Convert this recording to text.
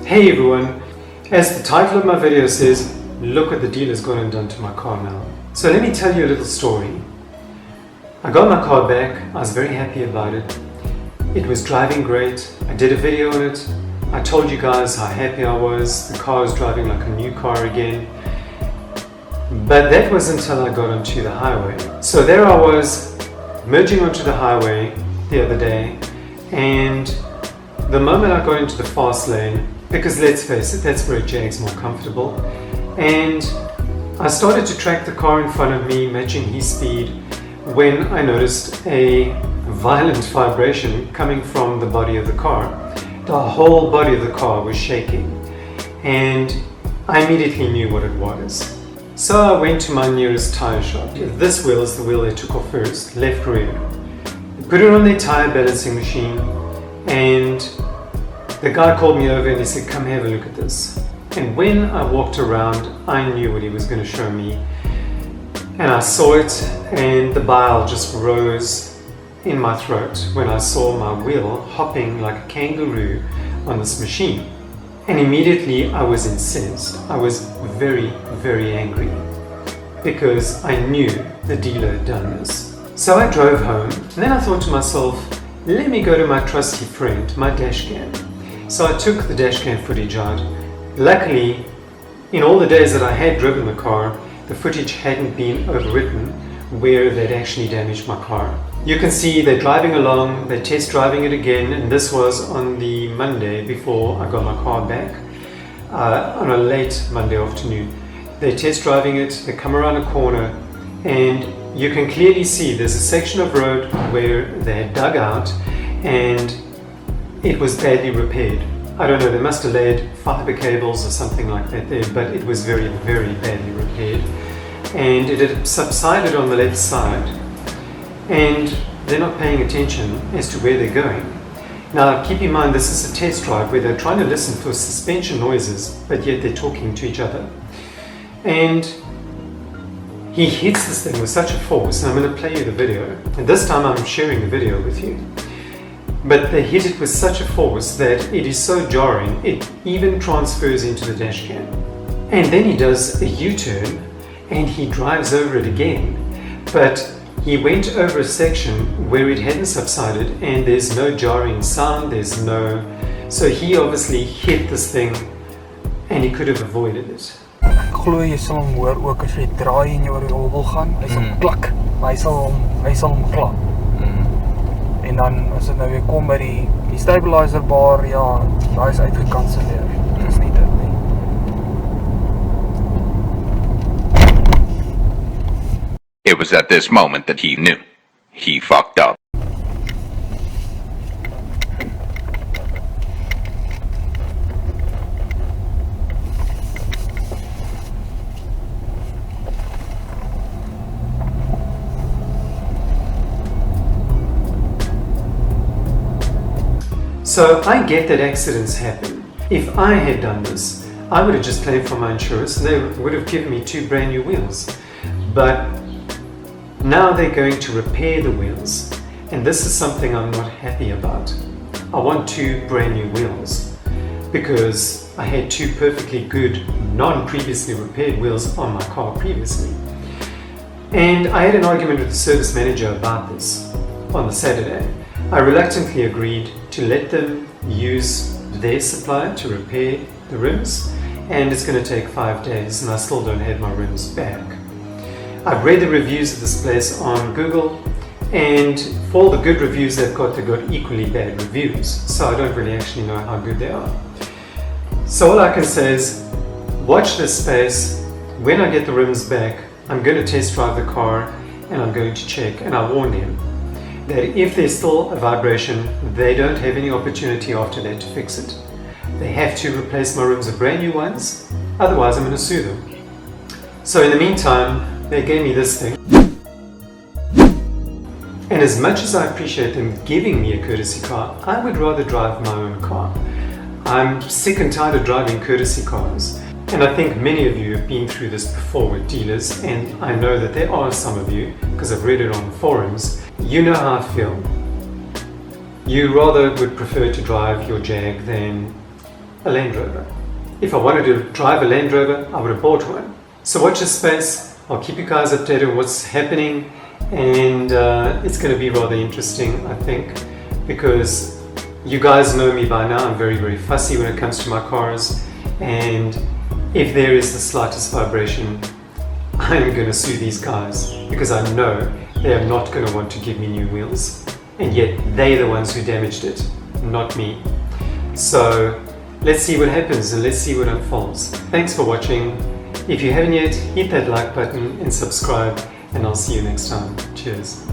Hey everyone, as the title of my video says, look what the dealer's gone and done to my car now. So let me tell you a little story. I got my car back, I was very happy about it. It was driving great, I did a video on it, I told you guys how happy I was, the car was driving like a new car again. But that was until I got onto the highway. So there I was, merging onto the highway the other day, and the moment I got into the fast lane, because let's face it, that's where Jag's more comfortable, and I started to track the car in front of me, matching his speed, when I noticed a violent vibration coming from the body of the car. The whole body of the car was shaking, and I immediately knew what it was. So I went to my nearest tire shop. This wheel is the wheel they took off first, left rear. Put it on their tire balancing machine, and the guy called me over and he said, come have a look at this. And when I walked around, I knew what he was going to show me. And I saw it, and the bile just rose in my throat when I saw my wheel hopping like a kangaroo on this machine. And immediately I was incensed. I was very, very angry because I knew the dealer had done this. So I drove home, and then I thought to myself, let me go to my trusty friend, my Dashcam. So I took the Dashcam footage out. Luckily, in all the days that I had driven the car, the footage hadn't been overwritten where they'd actually damaged my car. You can see they're driving along, they're test driving it again, and this was on the Monday before I got my car back, on a late Monday afternoon. They're test driving it, they come around a corner, and you can clearly see there's a section of road where they had dug out and it was badly repaired. I don't know, they must have laid fiber cables or something like that there, but it was very, very badly repaired. And it had subsided on the left side, and they're not paying attention as to where they're going. Now keep in mind, this is a test drive where they're trying to listen for suspension noises, but yet they're talking to each other. And he hits this thing with such a force, and I'm going to play you the video, and this time I'm sharing the video with you. But they hit it with such a force that it is so jarring, it even transfers into the dash cam. And then he does a U-turn and he drives over it again. But he went over a section where it hadn't subsided and there's no jarring sound, so he obviously hit this thing and he could have avoided it. Ek glo jy sal hom hoor ook as jy draai en jy oor die hobbel gaan, hy sal klik, hy sal hom klap. En dan as dit nou weer kom by die stabilizer bar, ja, daai is uitgekanselleer. Dit is nie dit nie. It was at this moment that he knew. He fucked up. So I get that accidents happen. If I had done this, I would have just claimed for my insurance and they would have given me 2 brand new wheels. But now they're going to repair the wheels, and this is something I'm not happy about. I want 2 brand new wheels because I had 2 perfectly good non-previously repaired wheels on my car previously. And I had an argument with the service manager about this on the Saturday. I reluctantly agreed to let them use their supplier to repair the rims, and it's going to take 5 days and I still don't have my rims back. I've read the reviews of this place on Google, and for all the good reviews they've got equally bad reviews, so I don't really actually know how good they are. So all I can say is watch this space. When I get the rims back, I'm going to test drive the car and I'm going to check, and I warned him that if there's still a vibration, they don't have any opportunity after that to fix it. They have to replace my rims with brand new ones, otherwise I'm going to sue them. So in the meantime, they gave me this thing. And as much as I appreciate them giving me a courtesy car, I would rather drive my own car. I'm sick and tired of driving courtesy cars. And I think many of you have been through this before with dealers, and I know that there are some of you, because I've read it on forums. You know how I feel. You rather would prefer to drive your Jag than a Land Rover. If I wanted to drive a Land Rover, I would have bought one. So watch this space. I'll keep you guys updated on what's happening, and it's going to be rather interesting, I think, because you guys know me by now. I'm very, very fussy when it comes to my cars, and if there is the slightest vibration, I'm going to sue these guys, because I know they are not going to want to give me new wheels, and yet they're the ones who damaged it, not me. So let's see what happens and let's see what unfolds. Thanks for watching. If you haven't yet, hit that like button and subscribe, and I'll see you next time. Cheers.